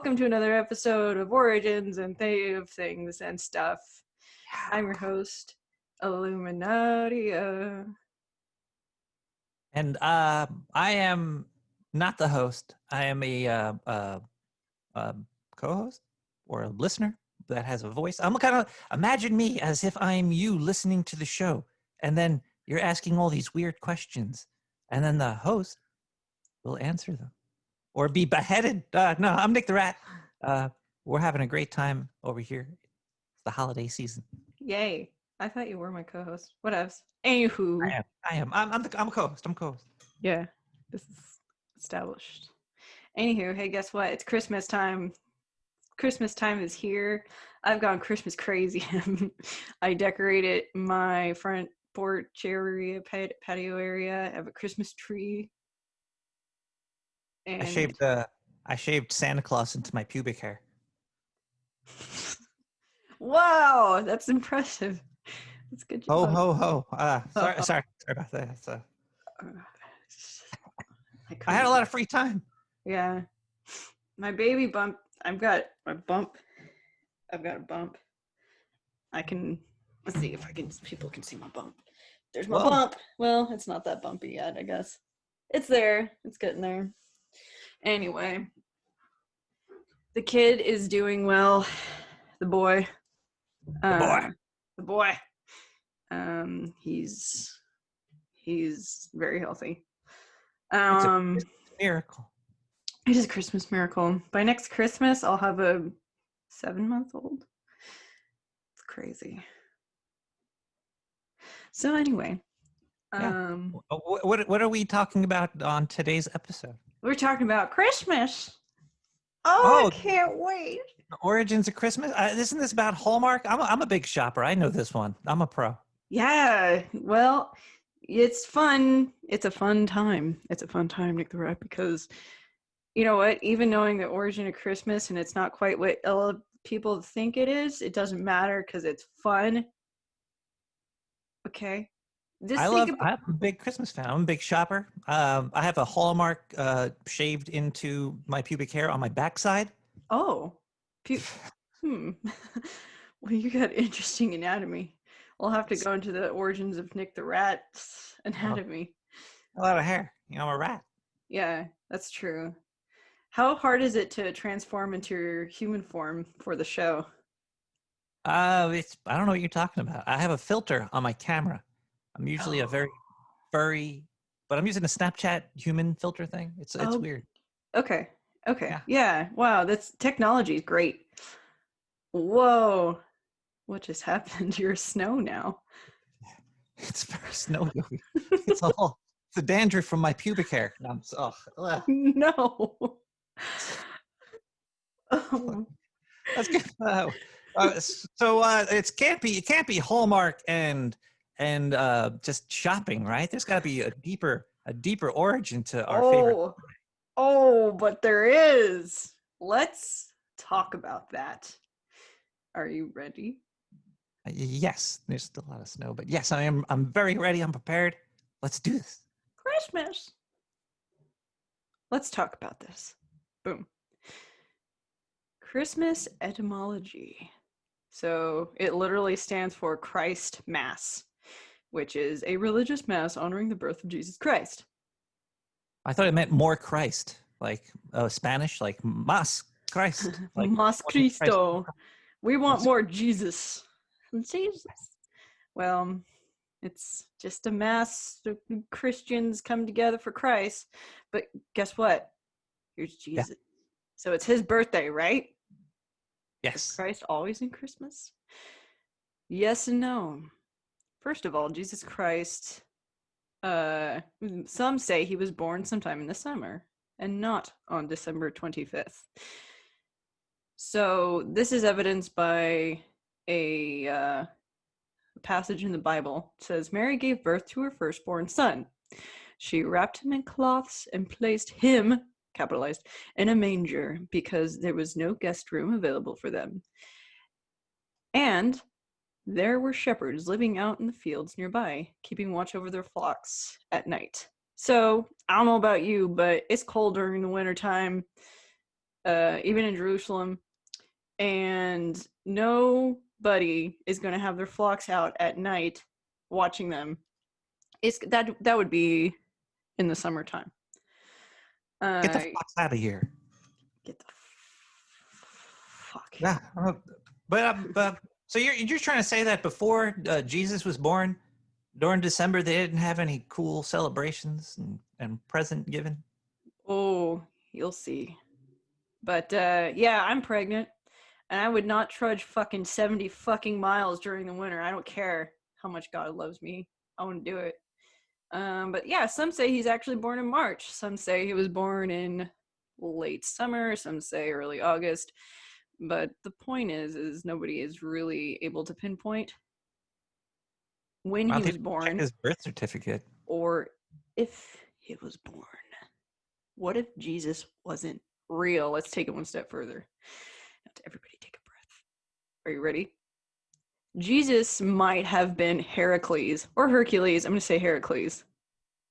welcome to another episode of Origins and Things and Stuff. I'm your host, Illuminatia. And I am not the host. I am a co-host or a listener that has a voice. I'm kind of imagine me as if I'm you listening to the show, and then you're asking all these weird questions, and then the host will answer them or be beheaded. No, I'm Nick the Rat. We're having a great time over here. It's the holiday season. Yay. I thought you were my co-host. What else? Anywho. I am. I'm a co-host. I'm co-host. Yeah, this is established. Anywho, hey, guess what? It's Christmas time. Christmas time is here. I've gone Christmas crazy. I decorated my front porch area, patio area. I have a Christmas tree. And I shaved Santa Claus into my pubic hair. Wow, that's impressive. That's good job. Ho ho ho! Sorry about that. I had a lot of free time. Yeah, my baby bump. I've got a bump. I can. Let's see if I can. People can see my bump. There's my bump. Well, it's not that bumpy yet, I guess. It's there. It's getting there. Anyway, the kid is doing well. The boy. The boy. He's very healthy. It's a miracle. It is a Christmas miracle. By next Christmas, I'll have a 7-month-old. It's crazy. So anyway, what are we talking about on today's episode? We're talking about Christmas. Oh, I can't wait. The origins of Christmas. Isn't this about Hallmark? I'm a big shopper. I know this one. I'm a pro. Yeah. Well, it's fun. It's a fun time. It's a fun time, Nick the Rat, because you know what? Even knowing the origin of Christmas and it's not quite what people think it is, it doesn't matter because it's fun. Okay. I'm a big Christmas fan. I'm a big shopper. I have a Hallmark shaved into my pubic hair on my backside. Oh. Well, you got interesting anatomy. We'll have to go into the origins of Nick the Rat's anatomy. A lot of hair. I'm a rat. Yeah, that's true. How hard is it to transform into your human form for the show? I don't know what you're talking about. I have a filter on my camera. I'm usually a very furry, but I'm using a Snapchat human filter thing. It's weird. Okay. Yeah. Wow, that's technology is great. Whoa. What just happened? You're snow now. It's very snowy. It's a dandruff from my pubic hair. No. Oh. That's good. It can't be Hallmark and just shopping, right? There's got to be a deeper origin to our favorite. Oh, but there is. Let's talk about that. Are you ready? Yes, there's still a lot of snow, but yes, I am. I'm very ready. I'm prepared. Let's do this. Christmas. Let's talk about this. Boom. Christmas etymology. So it literally stands for Christ Mass, which is a religious mass honoring the birth of Jesus Christ. I thought it meant more Christ, like Spanish, like Mas Christ. Like Mas Cristo. We want more Jesus. Jesus. Well, it's just a mass. Christians come together for Christ. But guess what? Here's Jesus. Yeah. So it's his birthday, right? Yes. Is Christ always in Christmas? Yes and no. First of all, Jesus Christ, some say he was born sometime in the summer and not on December 25th. So this is evidenced by a passage in the Bible. It says, Mary gave birth to her firstborn son. She wrapped him in cloths and placed him, capitalized, in a manger because there was no guest room available for them. And there were shepherds living out in the fields nearby, keeping watch over their flocks at night. So, I don't know about you, but it's cold during the wintertime. even in Jerusalem, and nobody is going to have their flocks out at night watching them. That would be in the summertime. Get the fox out of here. Get the fuck. Yeah, but so you're trying to say that before Jesus was born, during December they didn't have any cool celebrations and present given? Oh, you'll see. But yeah, I'm pregnant, and I would not trudge fucking 70 fucking miles during the winter. I don't care how much God loves me. I want to do it. But yeah, some say he's actually born in March. Some say he was born in late summer. Some say early August. But the point is nobody is really able to pinpoint when he was born. Check his birth certificate. Or if he was born. What if Jesus wasn't real? Let's take it one step further. Everybody take a breath. Are you ready? Jesus might have been Hercules or Hercules. I'm going to say Hercules.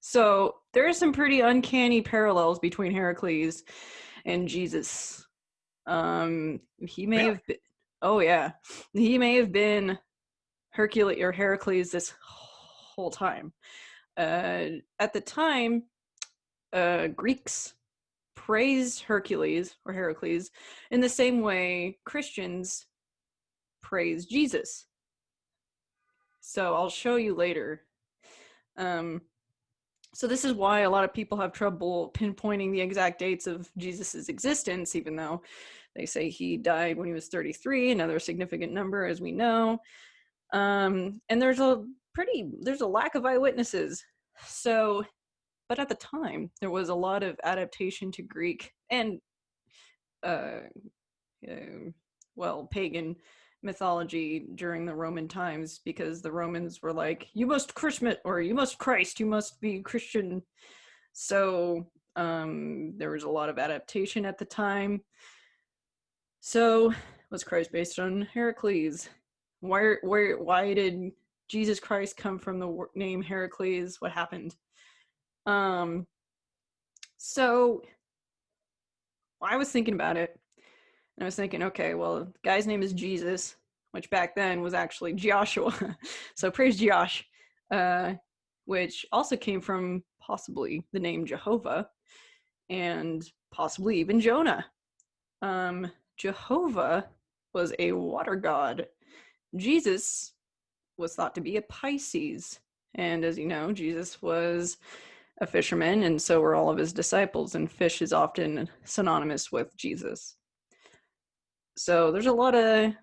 So there are some pretty uncanny parallels between Hercules and Jesus. He may have been. Oh yeah, he may have been Hercules or Heracles this whole time. At the time, Greeks praised Hercules or Heracles in the same way Christians praise Jesus. So I'll show you later. So this is why a lot of people have trouble pinpointing the exact dates of Jesus's existence, even though they say he died when he was 33, another significant number, as we know. And there's a lack of eyewitnesses. So, but at the time, there was a lot of adaptation to Greek and, pagan mythology during the Roman times, because the Romans were like, you must Christmas, or you must Christ, you must be Christian. So there was a lot of adaptation at the time. So was Christ based on Heracles? Why did Jesus Christ come from the name Heracles? What happened? So I was thinking about it. And I was thinking, okay, well, the guy's name is Jesus, which back then was actually Joshua. So praise Josh, which also came from possibly the name Jehovah and possibly even Jonah. Jehovah was a water god. Jesus was thought to be a Pisces. And as you know, Jesus was a fisherman, and so were all of his disciples, and fish is often synonymous with Jesus. So there's a lot of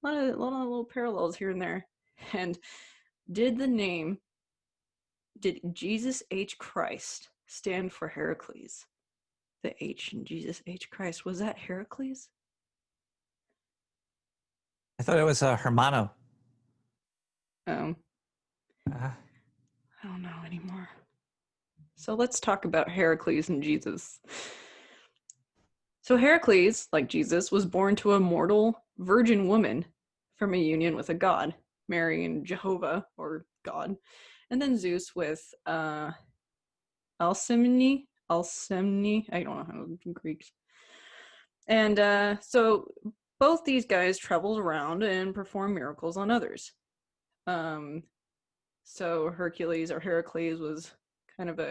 little parallels here and there. And did Jesus H. Christ stand for Heracles? The H in Jesus H. Christ, was that Heracles? I thought it was Hermano. I don't know anymore. So let's talk about Heracles and Jesus. So Heracles, like Jesus, was born to a mortal virgin woman from a union with a god, marrying Jehovah, or God, and then Zeus with Alcmene, I don't know how to Greek. And so both these guys traveled around and performed miracles on others. So Hercules or Heracles was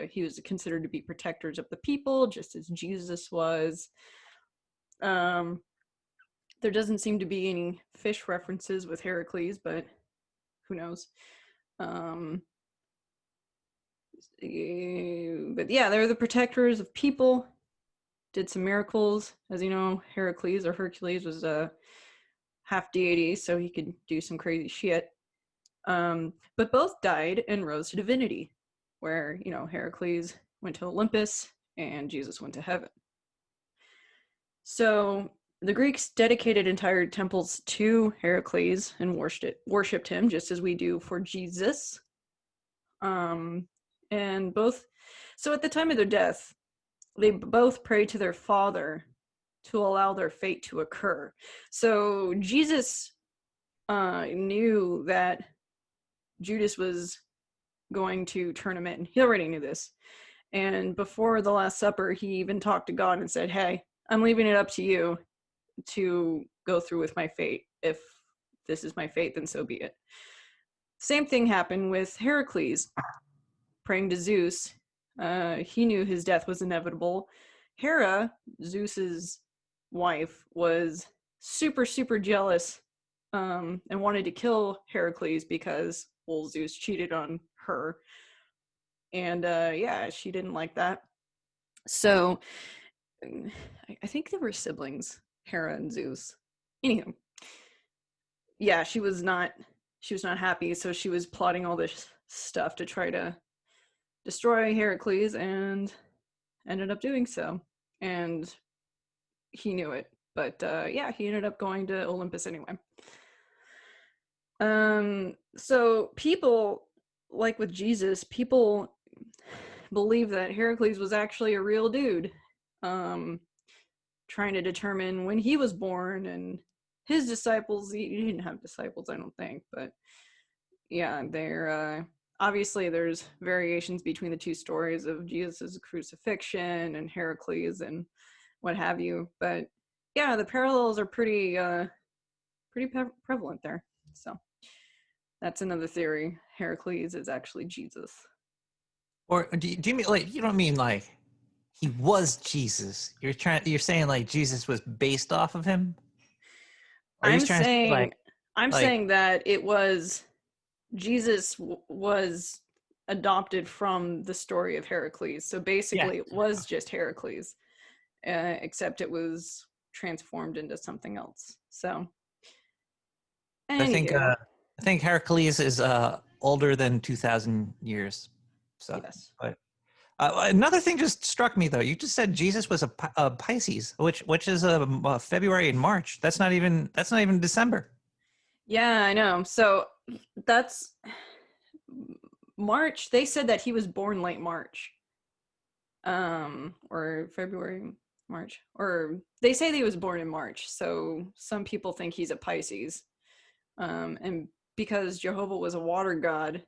he was considered to be protectors of the people, just as Jesus was. There doesn't seem to be any fish references with Heracles, but who knows? But yeah, they're the protectors of people, did some miracles. As you know, Heracles or Hercules was a half deity, so he could do some crazy shit. But both died and rose to divinity, where, Heracles went to Olympus and Jesus went to heaven. So the Greeks dedicated entire temples to Heracles and worshipped him, just as we do for Jesus. So at the time of their death, they both prayed to their father to allow their fate to occur. So Jesus knew that Judas was going to turn him in. He already knew this. And before the Last Supper, he even talked to God and said, hey, I'm leaving it up to you to go through with my fate. If this is my fate, then so be it. Same thing happened with Hercules, praying to Zeus. He knew his death was inevitable. Hera, Zeus's wife, was super, super jealous and wanted to kill Heracles because, well, Zeus cheated on her. And yeah, she didn't like that. So I think they were siblings, Hera and Zeus. Anywho, yeah, she was not happy, so she was plotting all this stuff to try to destroy Heracles and ended up doing so. And he knew it. But yeah, he ended up going to Olympus anyway. So people, like with Jesus, people believe that Heracles was actually a real dude, trying to determine when he was born, and his disciples, he didn't have disciples, I don't think, but yeah, they're obviously there's variations between the two stories of Jesus's crucifixion and Heracles and what have you, but yeah, the parallels are pretty prevalent there. So that's another theory. Heracles is actually Jesus. Or do you mean like, you don't mean like he was Jesus? You're saying like Jesus was based off of him? Or are you I'm trying to say saying I'm like saying that it was Jesus was adopted from the story of Heracles. So yeah? basically, it was just Heracles, except it was transformed into something else. So, I anywho, think Hercules is older than 2,000 years. So, yes. but another thing just struck me though. You just said Jesus was a Pisces, which is February and March. That's not even December. Yeah, I know. So that's March. They said that he was born late March, or February, March, or they say that he was born in March. So some people think he's a Pisces, and because Jehovah was a water god,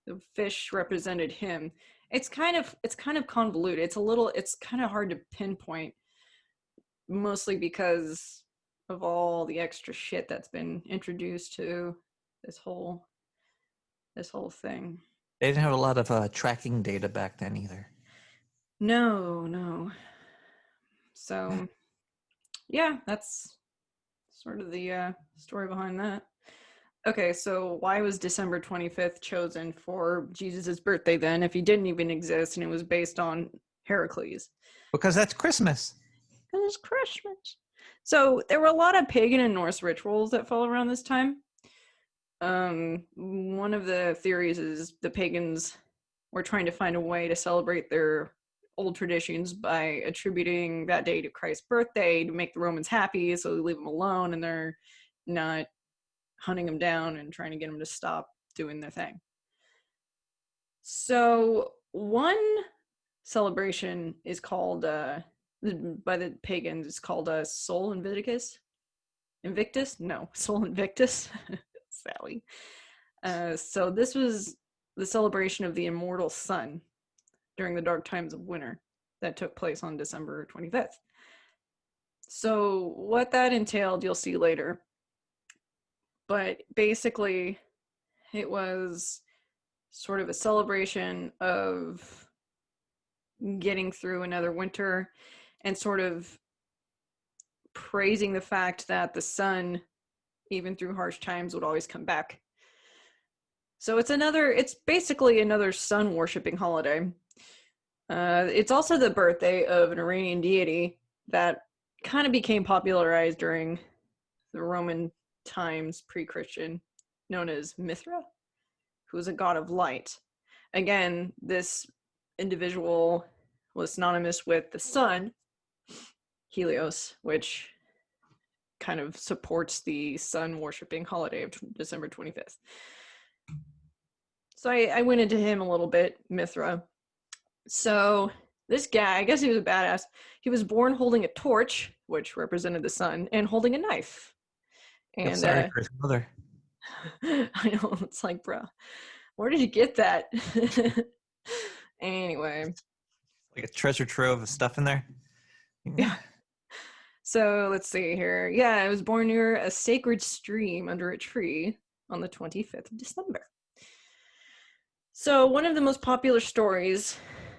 the fish represented him. It's kind of convoluted. It's kind of hard to pinpoint, mostly because of all the extra shit that's been introduced to this whole thing. They didn't have a lot of tracking data back then either. No. So yeah, that's sort of the story behind that. Okay, so why was December 25th chosen for Jesus's birthday then, if he didn't even exist and it was based on Heracles? Because that's Christmas. Because it's Christmas. So there were a lot of pagan and Norse rituals that fell around this time. One of the theories is the pagans were trying to find a way to celebrate their old traditions by attributing that day to Christ's birthday to make the Romans happy, so they leave them alone and they're not hunting them down and trying to get them to stop doing their thing. So one celebration is called by the pagans, it's called Sol Invictus? No, Sol Invictus. Sally. So this was the celebration of the immortal sun during the dark times of winter that took place on December 25th. So what that entailed, you'll see later. But basically, it was sort of a celebration of getting through another winter and sort of praising the fact that the sun, even through harsh times, would always come back. So it's basically another sun worshipping holiday. It's also the birthday of an Iranian deity that kind of became popularized during the Roman times, pre-Christian, known as Misra, who was a god of light. Again, this individual was synonymous with the sun, Helios, which kind of supports the sun worshipping holiday of December 25th. So I went into him a little bit, Mithra. So this guy, I guess he was a badass. He was born holding a torch, which represented the sun, and holding a knife. And sorry for his mother. I know, it's like, bro, where did you get that? Anyway. Like a treasure trove of stuff in there. Yeah. So let's see here. Yeah, I was born near a sacred stream under a tree on the 25th of December. So one of the most popular stories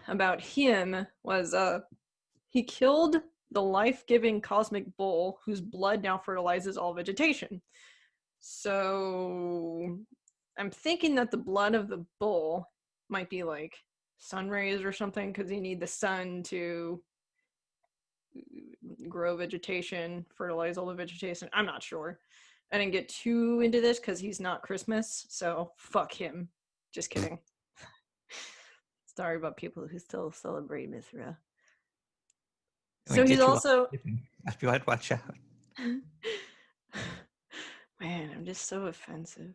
about him was he killed the life-giving cosmic bull whose blood now fertilizes all vegetation. So I'm thinking that the blood of the bull might be like sun rays or something, because you need the sun to grow vegetation, fertilize all the vegetation. I'm not sure. I didn't get too into this because he's not Christmas, so fuck him. Just kidding. Sorry about people who still celebrate Misra. So he's also... I'd watch out. Man, I'm just so offensive.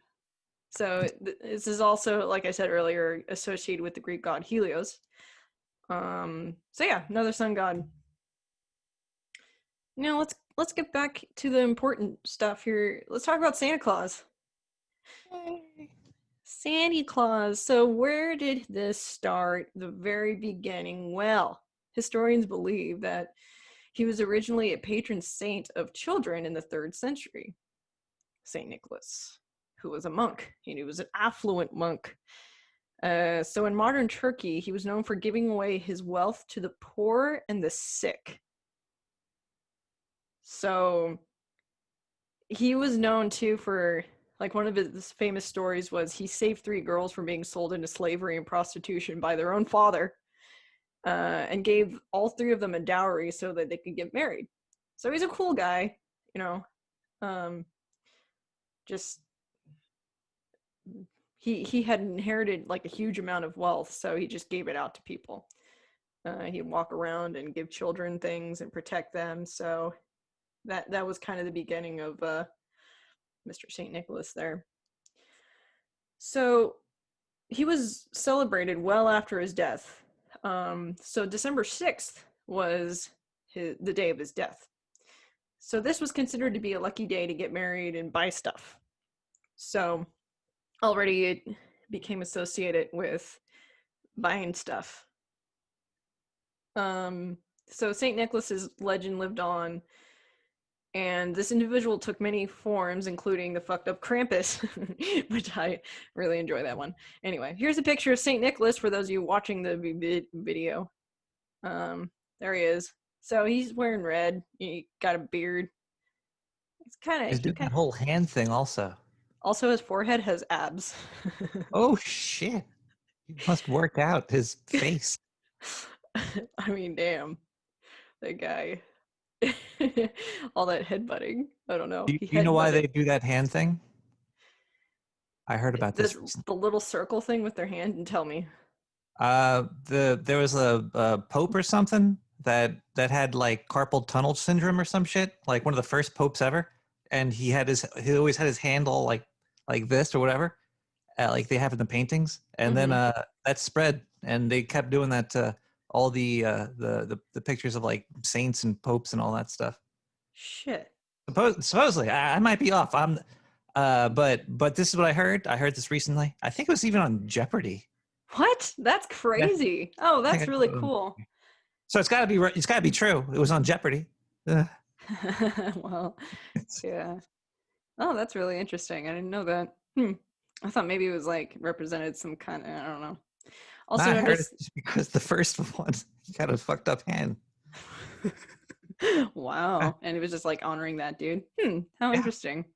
So this is also, like I said earlier, associated with the Greek god Helios. So yeah, another sun god. Now let's get back to the important stuff here. Let's talk about Santa Claus. Yay. Santa Claus. So where did this start? The very beginning. Well, historians believe that he was originally a patron saint of children in the 3rd century. Saint Nicholas, who was a monk. He was an affluent monk. So in modern Turkey, he was known for giving away his wealth to the poor and the sick. So he was known too for, like, one of his famous stories was he saved 3 girls from being sold into slavery and prostitution by their own father, and gave all 3 of them a dowry so that they could get married. So he's a cool guy, you know. Just he had inherited like a huge amount of wealth, so he just gave it out to people. He'd walk around and give children things and protect them. So that was kind of the beginning of Mr. St. Nicholas there. So he was celebrated well after his death. So December 6th was the day of his death. So this was considered to be a lucky day to get married and buy stuff. So already it became associated with buying stuff. So St. Nicholas's legend lived on, and this individual took many forms, including the fucked up Krampus, which I really enjoy that one. Anyway, here's a picture of St. Nicholas for those of you watching the video. There he is. So he's wearing red. He got a beard. It's kind of... He's doing that whole hand thing also. Also, his forehead has abs. Oh, shit. He must work out his face. I mean, damn. That guy. All that headbutting. I don't know. Do you know why they do that hand thing? I heard about this. The little circle thing with their hand, and tell me. There was a pope or something that had like carpal tunnel syndrome or some shit, like one of the first popes ever, and he always had his hand all like this or whatever, like they have in the paintings, and then that spread, and they kept doing that to all the pictures of like saints and popes and all that stuff. Shit. Supposedly, I might be off. But this is what I heard. I heard this recently. I think it was even on Jeopardy. What? That's crazy. Yeah. Oh, that's really cool. So it's got to be right. It's got to be true. It was on Jeopardy. Well, yeah. Oh, that's really interesting. I didn't know that. I thought maybe it was like represented some kind of, I don't know. Also, I heard it's just because the first one got a fucked up hand. Wow. And it was just like honoring that dude. How interesting.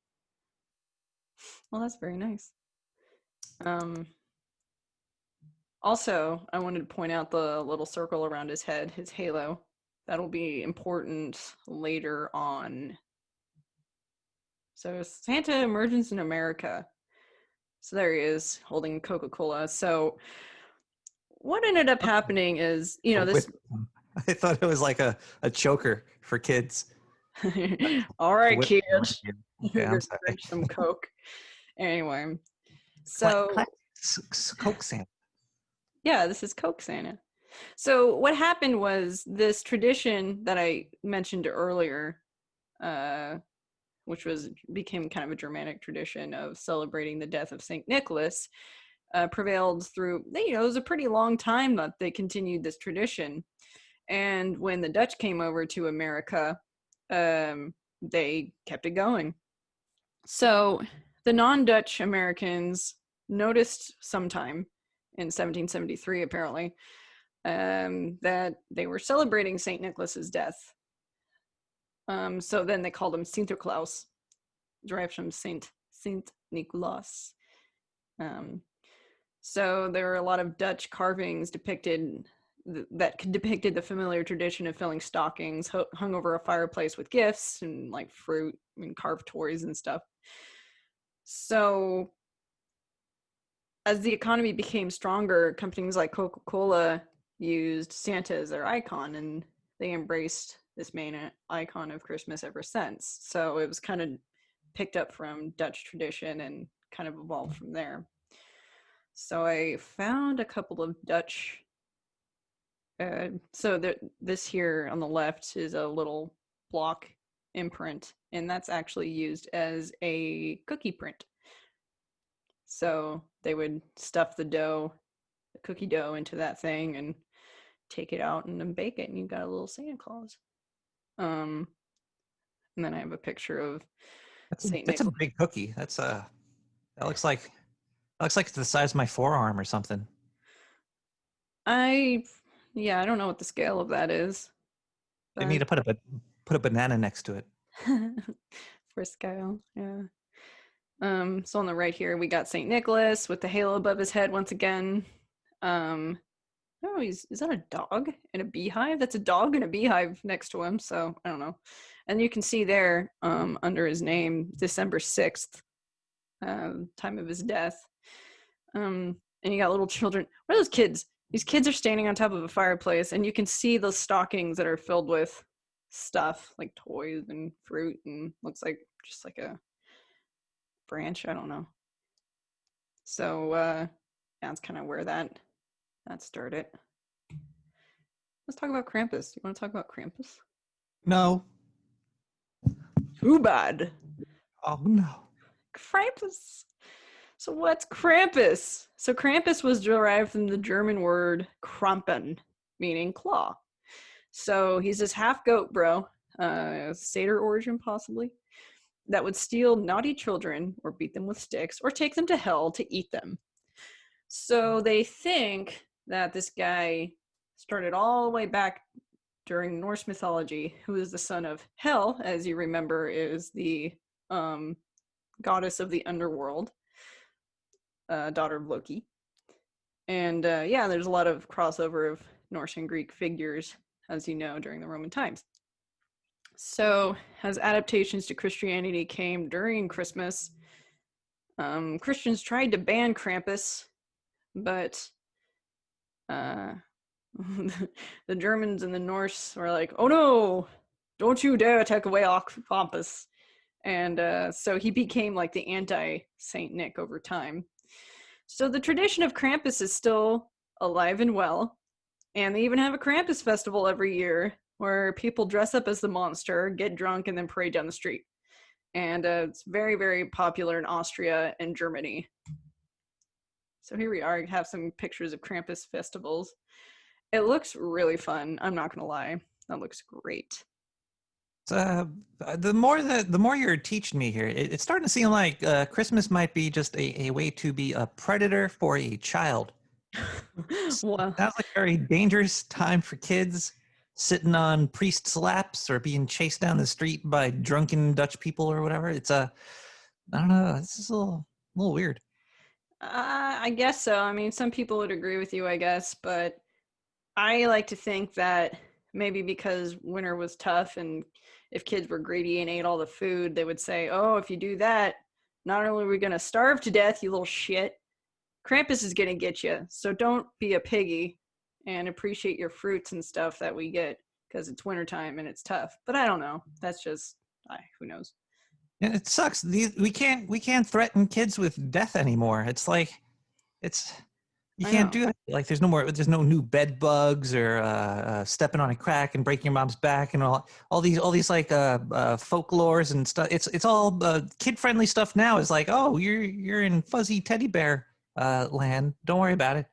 Well, that's very nice. Also, I wanted to point out the little circle around his head, his halo. That'll be important later on. So Santa emerges in America. So there he is, holding Coca-Cola. So what ended up happening is, you know, this... I thought it was like a choker for kids. All right, kids. Okay, I'm sorry. Drink some Coke. Anyway, so... Coke Santa. Yeah, this is Coke Santa. So what happened was this tradition that I mentioned earlier, which became kind of a Germanic tradition of celebrating the death of St. Nicholas, prevailed through, you know, it was a pretty long time that they continued this tradition. And when the Dutch came over to America, they kept it going. So the non-Dutch Americans noticed sometime in 1773, apparently, that they were celebrating St. Nicholas's death. So then they called him Sinterklaas, derived from Saint Nicholas. So there were a lot of Dutch carvings depicted that depicted the familiar tradition of filling stockings hung over a fireplace with gifts and like fruit and carved toys and stuff. So as the economy became stronger, companies like Coca-Cola used Santa as their icon, and they embraced this main icon of Christmas ever since. So it was kind of picked up from Dutch tradition and kind of evolved from there. So I found a couple of Dutch. This here on the left is a little block imprint, and that's actually used as a cookie print. So they would stuff the cookie dough into that thing and take it out and then bake it, and you've got a little Santa Claus. And then I have a picture of Saint That's Nicholas. a big cookie. That looks like it's the size of my forearm or something. I don't know what the scale of that is. They need to put a banana next to it. For scale, yeah. So on the right here, we got St. Nicholas with the halo above his head once again. Oh, is that a dog and a beehive? That's a dog and a beehive next to him, so I don't know. And you can see there, under his name, December 6th, time of his death. And you got little children. What are those kids? These kids are standing on top of a fireplace, and you can see those stockings that are filled with stuff, like toys and fruit, and looks like just like a branch, I don't know. So that's kind of where that started. Let's talk about Krampus. You want to talk about Krampus? No. Too bad. Oh no. Krampus. So what's Krampus? So Krampus was derived from the German word Krampen, meaning claw. So he's this half goat bro, satyr origin possibly, that would steal naughty children or beat them with sticks or take them to hell to eat them. So they think that this guy started all the way back during Norse mythology, who is the son of Hel, as you remember, is the goddess of the underworld, daughter of Loki. And there's a lot of crossover of Norse and Greek figures, as you know, during the Roman times. So as adaptations to Christianity came during Christmas, Christians tried to ban Krampus, but the Germans and the Norse were like, oh no, don't you dare take away our Krampus. And so he became like the anti-Saint Nick over time. So the tradition of Krampus is still alive and well. And they even have a Krampus festival every year where people dress up as the monster, get drunk, and then parade down the street. And it's very, very popular in Austria and Germany. So here we are. I have some pictures of Krampus festivals. It looks really fun. I'm not going to lie. That looks great. The more you're teaching me here, it's starting to seem like Christmas might be just a way to be a predator for a child. Well, Sounds like a very dangerous time for kids sitting on priests' laps or being chased down the street by drunken Dutch people or whatever. It's I don't know. This is a little weird. I guess so. I mean, some people would agree with you, I guess, but I like to think that maybe because winter was tough and if kids were greedy and ate all the food, they would say, oh, if you do that, not only are we going to starve to death, you little shit, Krampus is going to get you. So don't be a piggy and appreciate your fruits and stuff that we get because it's wintertime and it's tough. But I don't know. That's just, who knows? And it sucks. We can't threaten kids with death anymore. It's like, you can't do it. Like there's no new bed bugs or stepping on a crack and breaking your mom's back and all these like folklores and stuff. It's all kid friendly stuff now. It's like, oh, you're in fuzzy teddy bear land. Don't worry about it.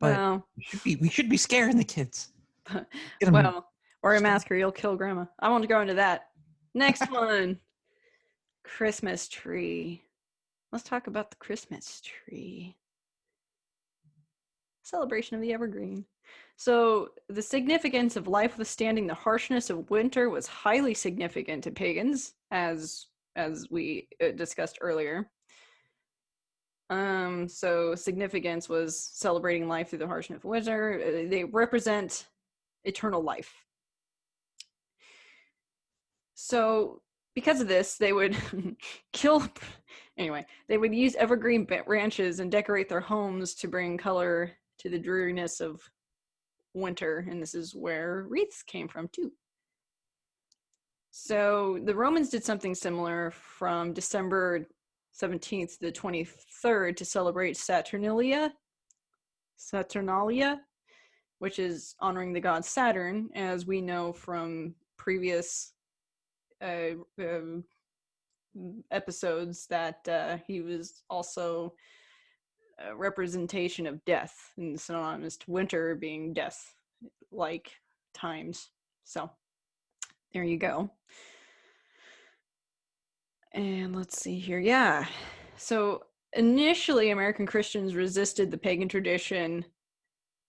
But Well, we should be scaring the kids. Get him. Well, or a massacre, you'll kill grandma. I won't go into that. Next one. Christmas tree. Let's talk about the Christmas tree. Celebration of the evergreen. So the significance of life withstanding the harshness of winter was highly significant to pagans, as we discussed earlier. So significance was celebrating life through the harshness of winter. They represent eternal life. So because of this, they would they would use evergreen branches and decorate their homes to bring color to the dreariness of winter, and this is where wreaths came from too. So the Romans did something similar from December 17th to the 23rd to celebrate Saturnalia, which is honoring the god Saturn, as we know from previous episodes that he was also a representation of death, and synonymous to winter being death-like times. So there you go. And let's see here. Yeah. So initially, American Christians resisted the pagan tradition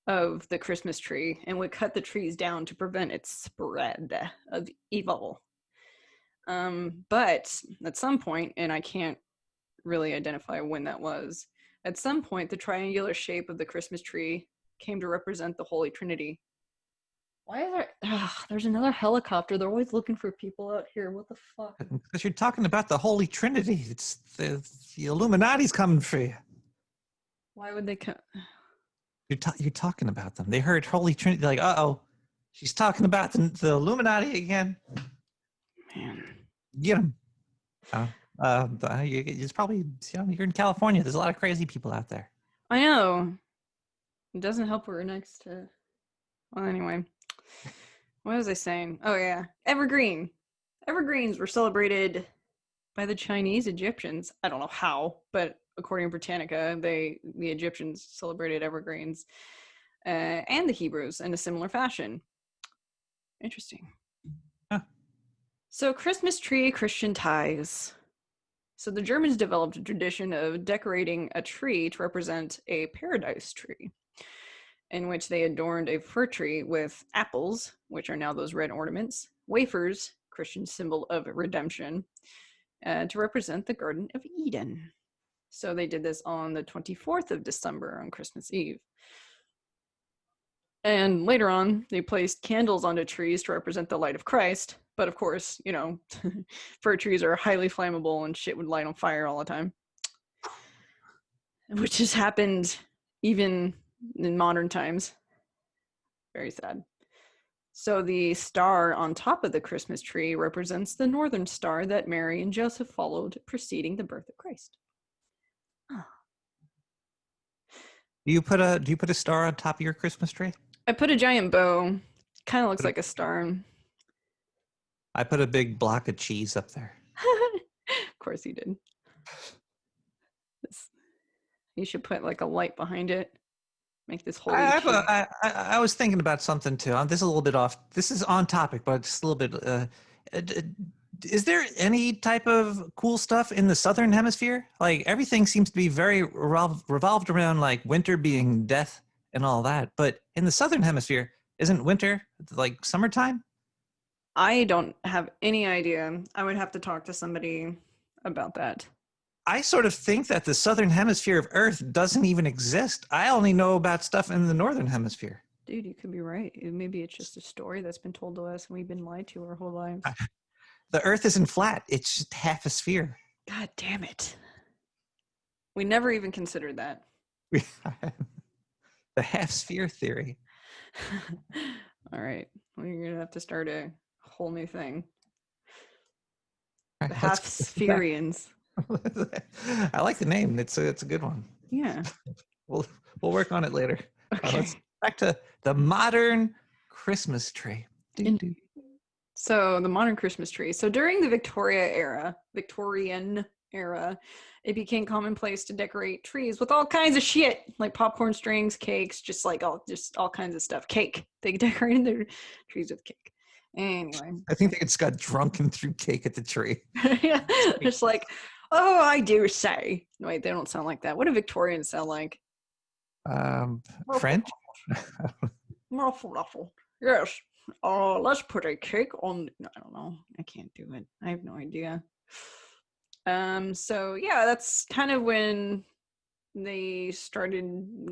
of the Christmas tree and would cut the trees down to prevent its spread of evil. But at some point, and I can't really identify when that was, at some point, the triangular shape of the Christmas tree came to represent the Holy Trinity. Why is there... there's another helicopter. They're always looking for people out here. What the fuck? Because you're talking about the Holy Trinity. It's the Illuminati's coming for you. Why would they come? You're talking about them. They heard Holy Trinity. They're like, uh-oh, she's talking about the Illuminati again. Man. Get them. It's probably, you're in California. There's a lot of crazy people out there. I know. It doesn't help we're next to... Well, anyway. What was I saying? Oh, yeah. Evergreen. Evergreens were celebrated by the Chinese Egyptians. I don't know how, but according to Britannica, the Egyptians celebrated evergreens. And the Hebrews in a similar fashion. Interesting. Huh. So, Christmas tree Christian ties. So the Germans developed a tradition of decorating a tree to represent a paradise tree, in which they adorned a fir tree with apples, which are now those red ornaments, wafers, Christian symbol of redemption, to represent the Garden of Eden. So they did this on the 24th of December on Christmas Eve. And later on, they placed candles onto trees to represent the light of Christ. But of course, fir trees are highly flammable and shit would light on fire all the time. Which has happened even in modern times. Very sad. So the star on top of the Christmas tree represents the northern star that Mary and Joseph followed, preceding the birth of Christ. Oh. Do you put a star on top of your Christmas tree? I put a giant bow. Kind of looks like a star. I put a big block of cheese up there. Of course you did. You should put like a light behind it. Make this whole... I was thinking about something too. This is a little bit off. This is on topic, but just a little bit. Is there any type of cool stuff in the Southern Hemisphere? Like everything seems to be very revolved around like winter being death and all that. But in the Southern Hemisphere, isn't winter like summertime? I don't have any idea. I would have to talk to somebody about that. I sort of think that the Southern Hemisphere of Earth doesn't even exist. I only know about stuff in the Northern Hemisphere. Dude, you could be right. Maybe it's just a story that's been told to us and we've been lied to our whole lives. The Earth isn't flat. It's just half a sphere. God damn it. We never even considered that. The half sphere theory. All right. Well, you're going to have to start a whole new thing. The half spherians. I like the name. It's a good one. Yeah. We'll work on it later. Okay. Let's back to the modern Christmas tree. So the modern Christmas tree. So during the Victorian era, it became commonplace to decorate trees with all kinds of shit, like popcorn strings, cakes, just all kinds of stuff. Cake. They decorated their trees with cake. Anyway. I think they just got drunk and threw cake at the tree. Yeah, it's like, oh, I do say. Wait, they don't sound like that. What do Victorians sound like? French? Ruffle, ruffle. Yes. Let's put a cake on. I don't know. I can't do it. I have no idea. So yeah, that's kind of when they started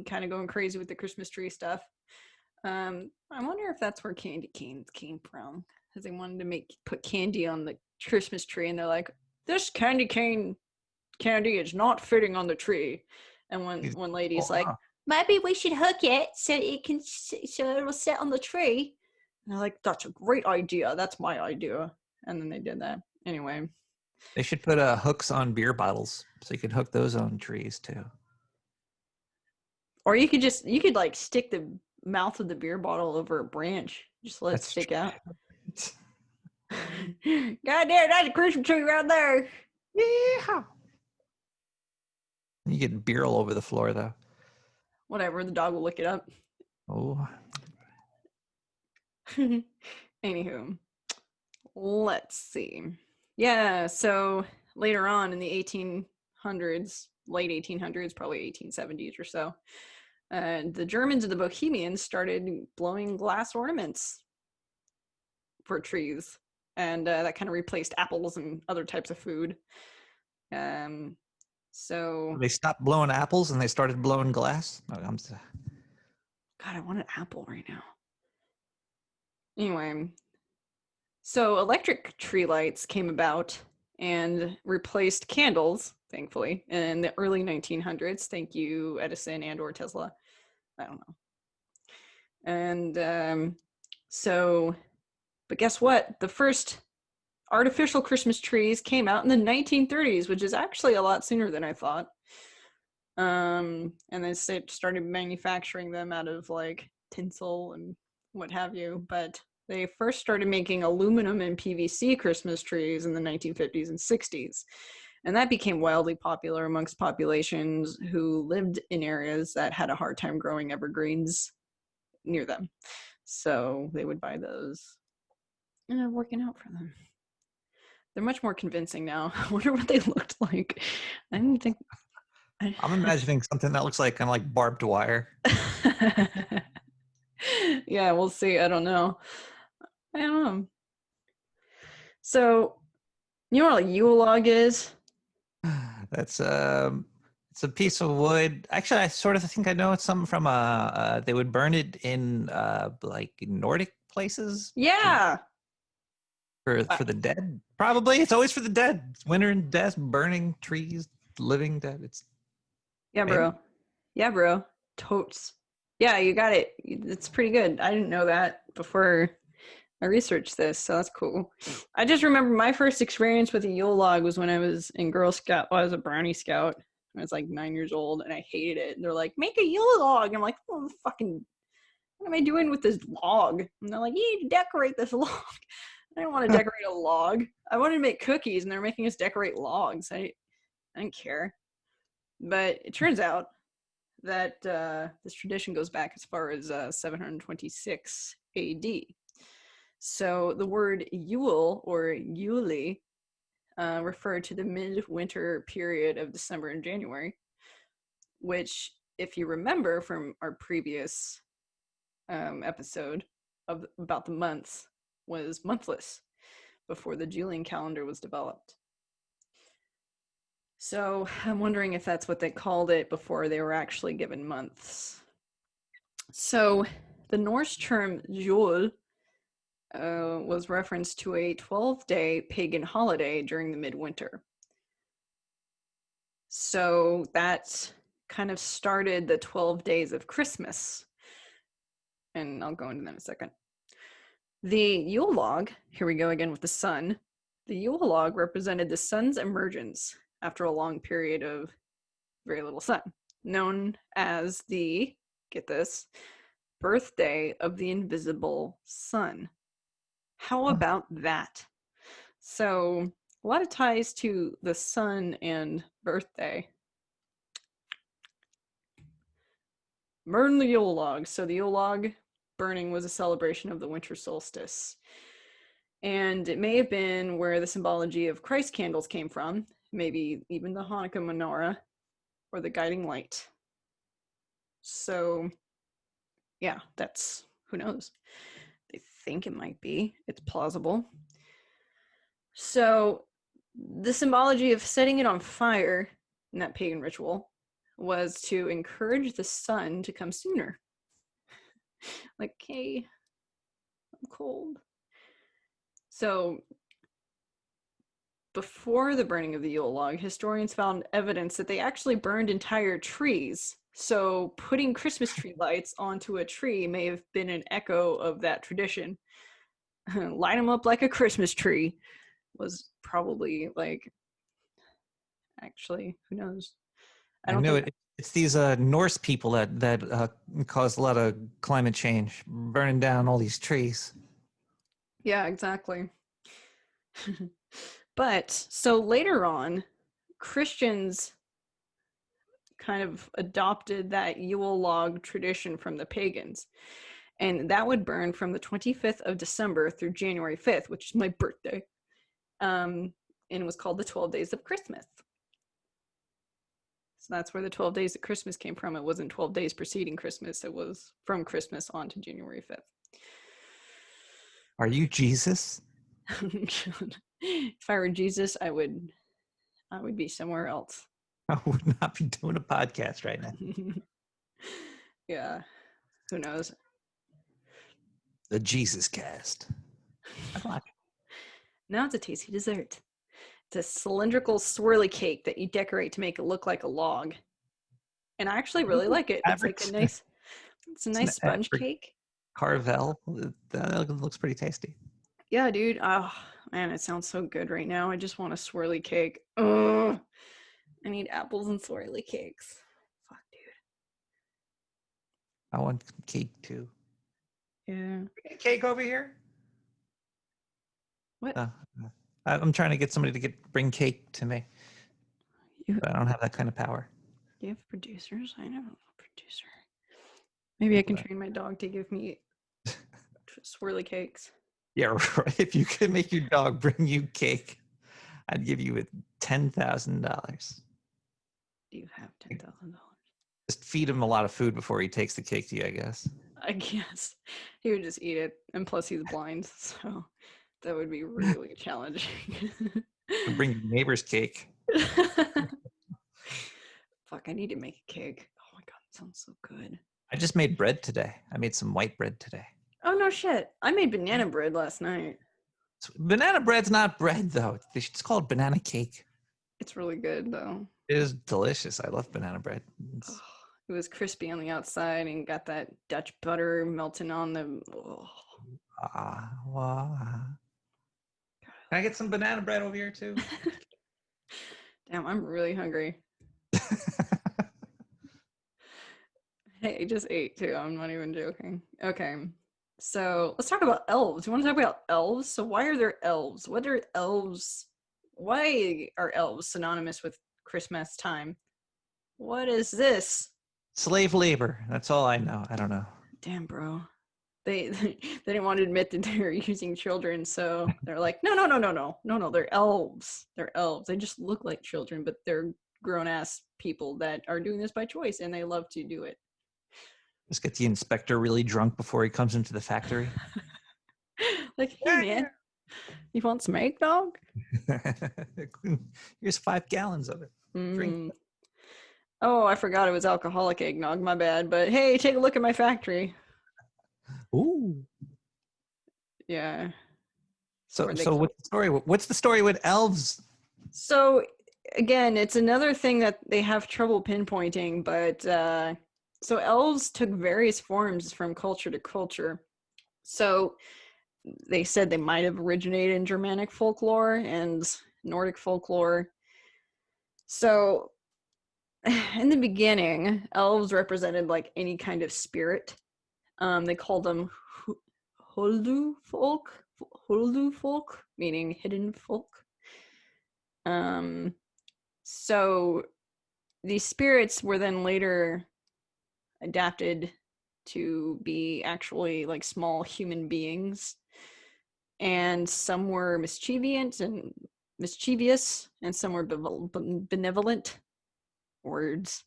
kind of going crazy with the Christmas tree stuff. I wonder if that's where candy canes came from, because they wanted to put candy on the Christmas tree, and they're like, this candy cane candy is not fitting on the tree. And one lady's like, maybe we should hook it so it will sit on the tree. And they're like, that's a great idea. That's my idea. And then they did that. Anyway. They should put hooks on beer bottles so you could hook those on trees too. Or you could like stick the mouth of the beer bottle over a branch. Just let it stick out. God damn, that's a Christmas tree right there. Yeah. You get beer all over the floor though. Whatever, the dog will lick it up. Oh. Anywho, let's see. Yeah, so later on in the 1800s, late 1800s, probably 1870s or so, the Germans and the Bohemians started blowing glass ornaments for trees, and that kind of replaced apples and other types of food. So they stopped blowing apples and they started blowing glass. God, I want an apple right now. Anyway, so electric tree lights came about and replaced candles, thankfully, in the early 1900s. Thank you, Edison and or Tesla. I don't know. And but guess what? The first artificial Christmas trees came out in the 1930s, which is actually a lot sooner than I thought. And they started manufacturing them out of like tinsel and what have you. But they first started making aluminum and PVC Christmas trees in the 1950s and 60s. And that became wildly popular amongst populations who lived in areas that had a hard time growing evergreens near them. So they would buy those. And they're working out for them. They're much more convincing now. I wonder what they looked like. I don't think... I'm imagining something that looks like kind of like barbed wire. Yeah, we'll see. I don't know. So, you know what a Yule log is? That's it's a piece of wood. Actually, I sort of think I know it's something from they would burn it in like Nordic places. Yeah. For the dead, probably. It's always for the dead. It's winter and death, burning trees, living dead. It's bro. Maybe. Yeah, bro. Totes. Yeah, you got it. It's pretty good. I didn't know that before I researched this, so that's cool. I just remember my first experience with a Yule log was when I was in Girl Scout. Well, I was a Brownie Scout. I was like 9 years old, and I hated it. And they're like, make a Yule log. And I'm like, what am I doing with this log? And they're like, you need to decorate this log. I didn't want to decorate a log. I wanted to make cookies, and they're making us decorate logs. I didn't care. But it turns out that this tradition goes back as far as 726 AD. So the word Yule or Yule referred to the midwinter period of December and January, which, if you remember from our previous episode about the months, was monthless before the Julian calendar was developed. So I'm wondering if that's what they called it before they were actually given months. So the Norse term Jul was reference to a 12-day pagan holiday during the midwinter. So that kind of started the 12 days of Christmas. And I'll go into that in a second. The Yule log, here we go again with the sun. The Yule log represented the sun's emergence after a long period of very little sun, known as the, get this, birthday of the invisible sun. How about that? So a lot of ties to the sun and birthday. Burn the Yule log. So the Yule log burning was a celebration of the winter solstice. And it may have been where the symbology of Christ candles came from, maybe even the Hanukkah menorah or the guiding light. So, yeah, that's, who knows? They think it might be. It's plausible. So, the symbology of setting it on fire in that pagan ritual was to encourage the sun to come sooner. Like, hey, I'm cold. So, before the burning of the Yule log, historians found evidence that they actually burned entire trees. So, putting Christmas tree lights onto a tree may have been an echo of that tradition. Line them up like a Christmas tree was probably like, actually, who knows? I know it. It's these Norse people that caused a lot of climate change, burning down all these trees. Yeah, exactly. But so later on, Christians kind of adopted that Yule log tradition from the pagans. And that would burn from the 25th of December through January 5th, which is my birthday. And it was called the 12 Days of Christmas. So that's where the 12 days of Christmas came from. It wasn't 12 days preceding Christmas. It was from Christmas on to January 5th. Are you Jesus? If I were Jesus, I would be somewhere else. I would not be doing a podcast right now. Yeah, who knows? The Jesus cast. Now it's a tasty dessert. It's a cylindrical swirly cake that you decorate to make it look like a log. And I actually really like it. It's like a nice sponge cake. Carvel. That looks pretty tasty. Yeah, dude. Oh, man, it sounds so good right now. I just want a swirly cake. Ugh. I need apples and swirly cakes. Fuck, dude. I want cake too. Yeah. Cake over here? What? I'm trying to get somebody to bring cake to me. But I don't have that kind of power. Do you have producers? I don't have a producer. Maybe I can train my dog to give me swirly cakes. Yeah, right. If you could make your dog bring you cake, I'd give you $10,000. Do you have $10,000? Just feed him a lot of food before he takes the cake to you, I guess. I guess he would just eat it, and plus he's blind, so that would be really challenging. Bring your neighbor's cake. Fuck, I need to make a cake. Oh my god, it sounds so good. I just made bread today. I made some white bread today. Oh no shit! I made banana bread last night. Banana bread's not bread though. It's called banana cake. It's really good though. It is delicious. I love banana bread. Oh, it was crispy on the outside and got that Dutch butter melting on the. Oh. Wow. Can I get some banana bread over here too? Damn, I'm really hungry. Hey, I just ate too. I'm not even joking. Okay. So let's talk about elves. You want to talk about elves? So why are there elves? What are elves? Why are elves synonymous with Christmas time? What is this? Slave labor. That's all I know. I don't know. Damn, bro. They didn't want to admit that they were using children, so they're like, no. They're elves. They're elves. They just look like children, but they're grown-ass people that are doing this by choice, and they love to do it. Just get the inspector really drunk before he comes into the factory. Like, hey man, you want some eggnog? Here's 5 gallons of it. Drink. Oh, I forgot it was alcoholic eggnog. My bad. But hey, take a look at my factory. Ooh. Yeah. So what's the story? What's the story with elves? So again, it's another thing that they have trouble pinpointing, but so elves took various forms from culture to culture. So they said they might have originated in Germanic folklore and Nordic folklore. So in the beginning, elves represented like any kind of spirit. They called them Huldu folk, meaning hidden folk. So these spirits were then later adapted to be actually like small human beings, and some were mischievous, and some were benevolent. Words.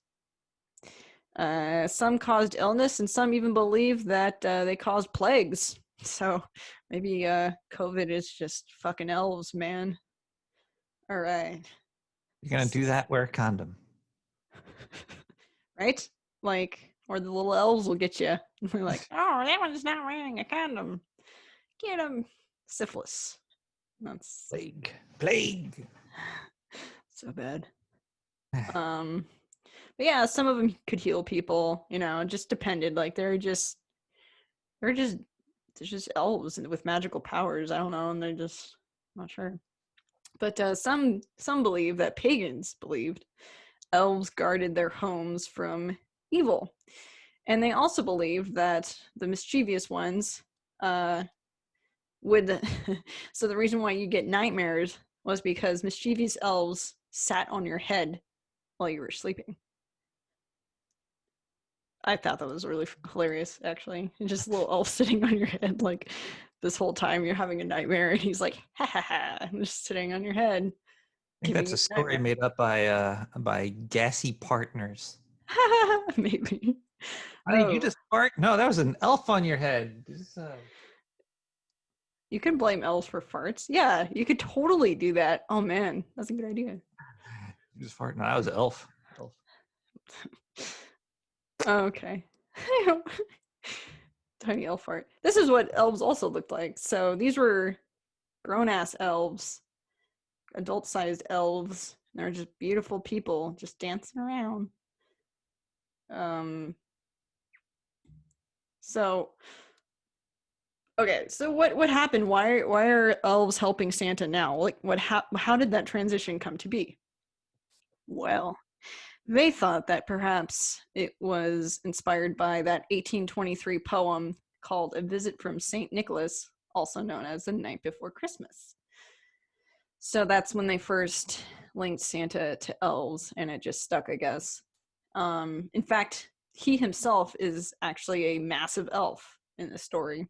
Some caused illness, and some even believe that they caused plagues. So maybe COVID is just fucking elves, man. All right. You're gonna do that? Wear a condom. Right? Like, or the little elves will get you. They're like, oh, that one's not wearing a condom. Get him. Syphilis. That's Plague. so bad. But yeah, some of them could heal people. It just depended. Like they're just elves with magical powers. I don't know, and they're just not sure. But some believe that pagans believed elves guarded their homes from evil, and they also believed that the mischievous ones would. So the reason why you get nightmares was because mischievous elves sat on your head while you were sleeping. I thought that was really hilarious, actually. Just a little elf sitting on your head, like this whole time you're having a nightmare, and he's like, ha ha ha, and just sitting on your head. I think that's a story made up by gassy partners. Maybe. Honey, you just fart? No, that was an elf on your head. You can blame elves for farts. Yeah, you could totally do that. Oh man, that's a good idea. You just fart? No, that was an elf. Oh, okay. Tiny elf fart. This is what elves also looked like. So these were grown-ass elves, adult-sized elves. They're just beautiful people just dancing around. So okay, so what happened? Why are elves helping Santa now? Like how did that transition come to be? Well, they thought that perhaps it was inspired by that 1823 poem called A Visit from St. Nicholas, also known as The Night Before Christmas. So that's when they first linked Santa to elves, and it just stuck, I guess. In fact, he himself is actually a massive elf in the story.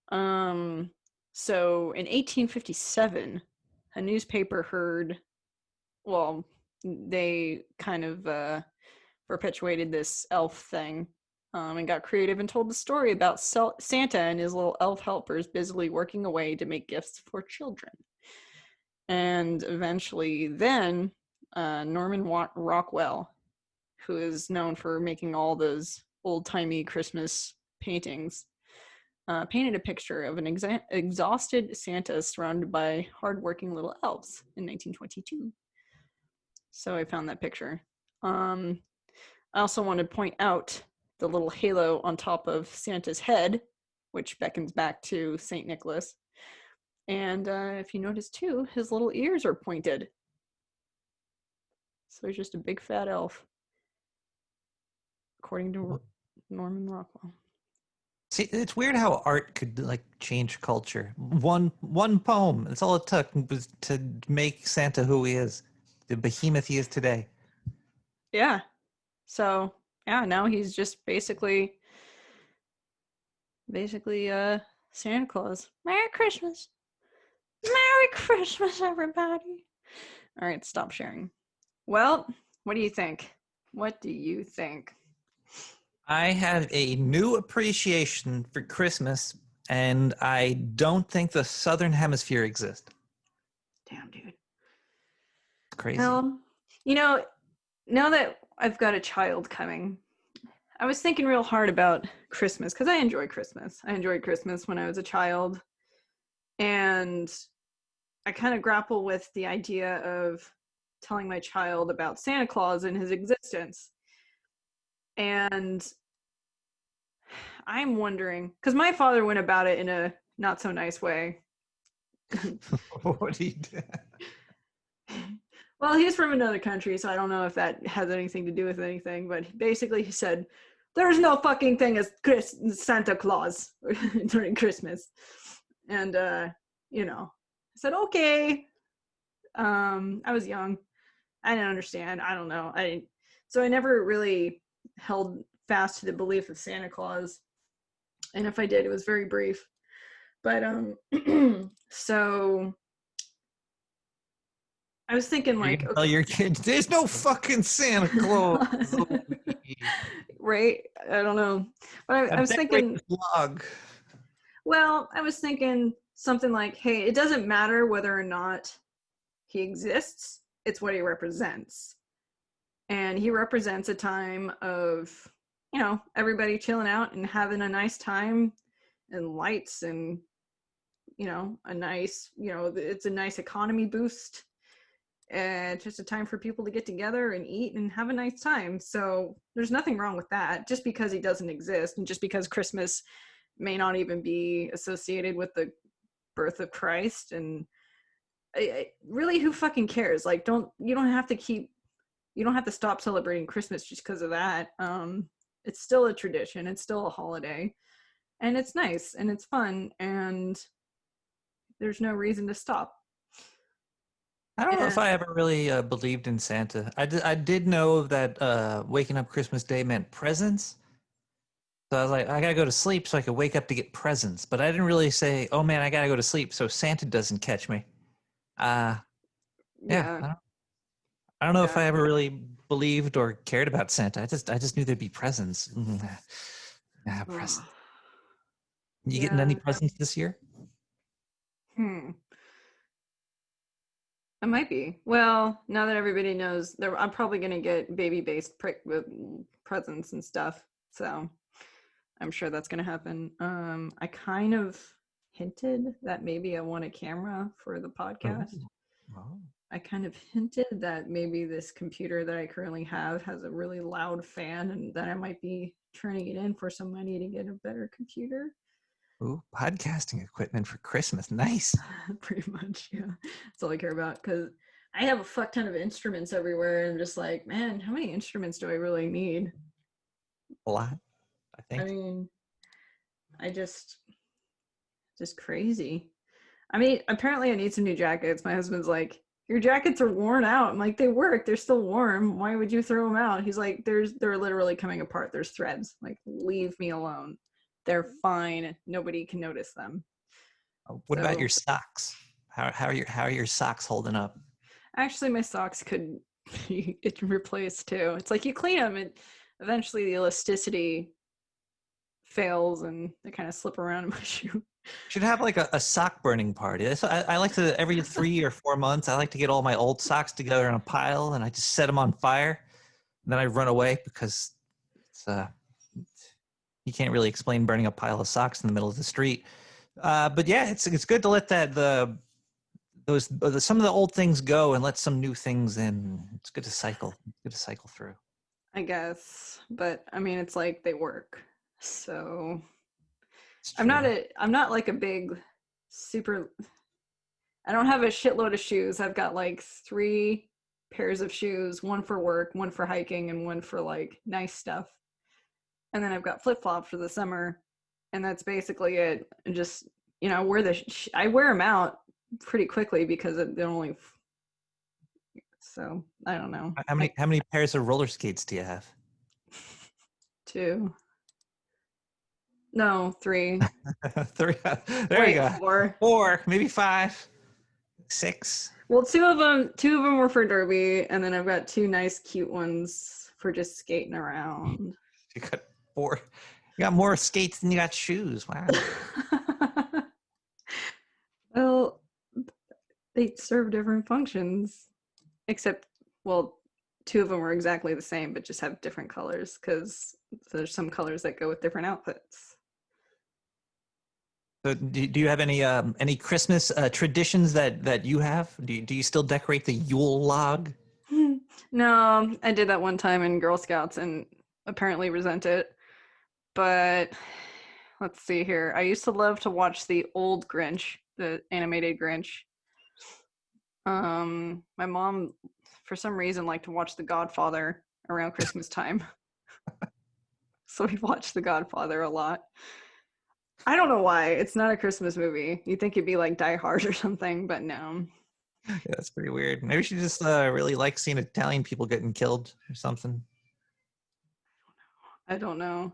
So in 1857, a newspaper heard, well, they kind of perpetuated this elf thing, and got creative and told the story about Santa and his little elf helpers busily working away to make gifts for children. And eventually then Norman Rockwell, who is known for making all those old-timey Christmas paintings, painted a picture of an exhausted Santa surrounded by hardworking little elves in 1922. So I found that picture. I also want to point out the little halo on top of Santa's head, which beckons back to St. Nicholas. And if you notice too, his little ears are pointed. So he's just a big fat elf, according to Norman Rockwell. See, it's weird how art could like change culture. One poem. That's all it took was to make Santa who he is, the behemoth he is today. Yeah. So yeah, now he's just basically Santa Claus. Merry Christmas. Merry Christmas, everybody. All right, stop sharing. Well, what do you think? What do you think? I have a new appreciation for Christmas, and I don't think the Southern Hemisphere exists. Damn, dude. It's crazy. Well, now that I've got a child coming, I was thinking real hard about Christmas because I enjoy Christmas. I enjoyed Christmas when I was a child. And I kind of grapple with the idea of telling my child about Santa Claus and his existence. And I'm wondering, because my father went about it in a not so nice way. What he did? Well, he's from another country, so I don't know if that has anything to do with anything, but basically he said, there's no fucking thing as Santa Claus during Christmas. And, said, okay. I was young. I didn't understand. I don't know. So I never really held fast to the belief of Santa Claus. And if I did, it was very brief. But so I was thinking You're like, gonna tell okay, your kids there's no fucking Santa Claus. right? I don't know. But I I've was decorated thinking, the log. well, I was thinking something like, hey, it doesn't matter whether or not he exists, it's what he represents. And he represents a time of, everybody chilling out and having a nice time and lights and, a nice, it's a nice economy boost. And just a time for people to get together and eat and have a nice time. So there's nothing wrong with that. Just because he doesn't exist and just because Christmas may not even be associated with the birth of Christ. And really, who fucking cares? Like, you don't have to stop celebrating Christmas just because of that. It's still a tradition. It's still a holiday, and it's nice and it's fun, and there's no reason to stop. I don't know if And I ever really believed in Santa. I did know that waking up Christmas Day meant presents. So I was like, I gotta go to sleep so I could wake up to get presents. But I didn't really say, oh man, I gotta go to sleep so Santa doesn't catch me. Uh, yeah, yeah, I don't know if yeah. I ever really believed or cared about Santa. I just knew there'd be presents. Oh, Presents. You getting any yeah. presents this year? Hmm. I might be. Well, now that everybody knows, I'm probably gonna get baby-based presents and stuff. So I'm sure that's gonna happen. I kind of hinted that maybe I want a camera for the Oh, podcast. oh. I kind of hinted that maybe this computer that I currently have has a really loud fan and that I might be turning it in for some money to get a better computer. Ooh, podcasting equipment for Christmas. Nice. Pretty much, yeah. That's all I care about because I have a fuck ton of instruments everywhere and I'm just like, man, how many instruments do I really need? A lot, I I think. mean, I just crazy. I mean, apparently I need some new jackets. My husband's like, your jackets are worn out. I'm like, they work. They're still warm. Why would you throw them out? He's like, they're literally coming apart. There's threads. Like, leave me alone. They're fine. Nobody can notice them. What about So your socks? How are your socks holding up? actually, my socks could be replaced too. It's like you clean them, and eventually the elasticity fails, and they kind of slip around in my shoe. Should have like a sock burning party. I like to every 3 or 4 months. I like to get all my old socks together in a pile and I just set them on fire. And then I run away because it's you can't really explain burning a pile of socks in the middle of the street. But yeah, it's good to let some of the old things go and let some new things in. It's good to cycle. It's good to cycle through. I guess, but I mean, it's like they work. So It's true. I'm not like a big super I don't have a shitload of shoes. I've got like 3 pairs of shoes, one for work, one for hiking, and one for like nice stuff. And then I've got flip-flops for the summer, and that's basically it. And just, I wear them out pretty quickly because they're only so I don't know. How many pairs of roller skates do you have? 2. No, 3. Three. There you Wait, go. 4. 4, maybe 5, 6. Well, two of them were for derby, and then I've got 2 nice, cute ones for just skating around. You got 4. You got more skates than you got shoes. Wow. Well, they serve different functions, except, well, 2 of them were exactly the same, but just have different colors because there's some colors that go with different outfits. So do you have any Christmas traditions that you have? Do you still decorate the Yule log? No, I did that one time in Girl Scouts and apparently resent it. But let's see here. I used to love to watch the old Grinch, the animated Grinch. My mom, for some reason, liked to watch The Godfather around Christmas time. So we watched The Godfather a lot. I don't know why. It's not a Christmas movie. You'd think it'd be like Die Hard or something, but no. Yeah, that's pretty weird. Maybe she just really likes seeing Italian people getting killed or something. I don't know.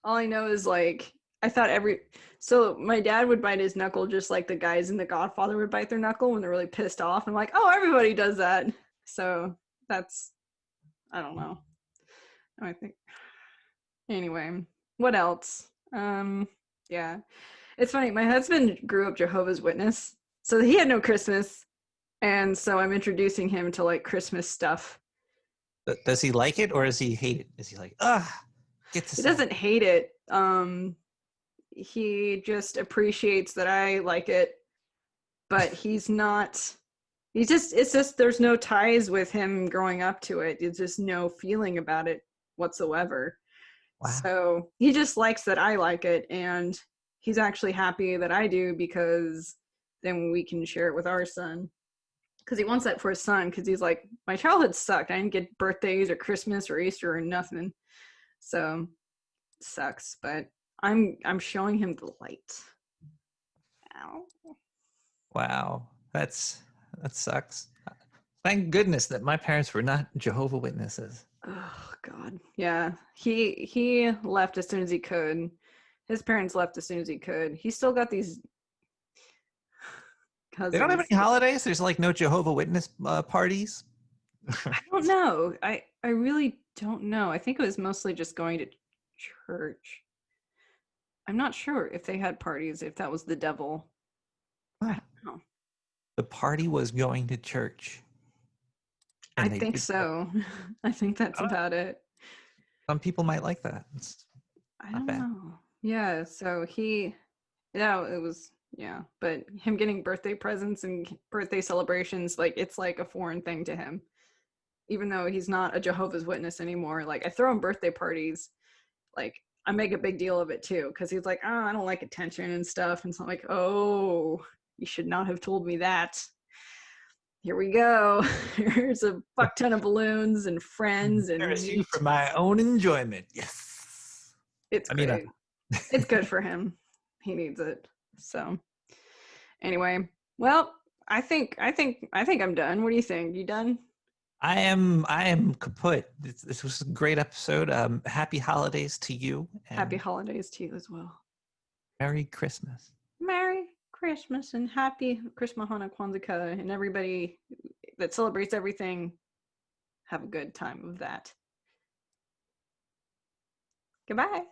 All I know is like I thought every so my dad would bite his knuckle just like the guys in The Godfather would bite their knuckle when they're really pissed off. I'm like, oh, everybody does that. So that's I don't know. I think anyway. What else? Yeah. It's funny. My husband grew up Jehovah's Witness, so he had no Christmas, and so I'm introducing him to like Christmas stuff. Does he like it or does he hate it? Is he like, get He this out? doesn't hate it. He just appreciates that I like it, but he's not. He just it's just there's no ties with him growing up to it. There's just no feeling about it whatsoever. Wow. So he just likes that I like it, and he's actually happy that I do because then we can share it with our son. Because he wants that for his son. Because he's like, my childhood sucked. I didn't get birthdays or Christmas or Easter or nothing. So it sucks. But I'm showing him the light. Ow. Wow. That sucks. Thank goodness that my parents were not Jehovah Witnesses. Oh God. Yeah. He left as soon as he could. His parents left as soon as he could. He's still got these They don't have cousins. any holidays. There's like no Jehovah Witness parties. I don't know. I really don't know. I think it was mostly just going to church. I'm not sure if they had parties, if that was the devil. I What? don't know. The party was going to church, I and they think did that. so. I think that's I don't know. about it. Some people might like that. It's I not don't bad. know. Yeah, so yeah, it was, yeah, but him getting birthday presents and birthday celebrations, like, it's like a foreign thing to him. Even though he's not a Jehovah's Witness anymore, like, I throw him birthday parties, like, I make a big deal of it too, because he's like, oh, I don't like attention and stuff. And so I'm like, oh, you should not have told me that. Here we go. Here's a fuck ton of balloons and friends and Embarrass you meat. for my own enjoyment. Yes. It's I mean, great. It's good for him. He needs it. So anyway, well, I think I'm done. What do you think? You done? I am kaput. This was a great episode. Happy holidays to you Happy and holidays to you as well. Merry Christmas. Merry Christmas and happy Christmas, Hana, Kwanzaa, and everybody that celebrates everything. Have a good time of that. Goodbye.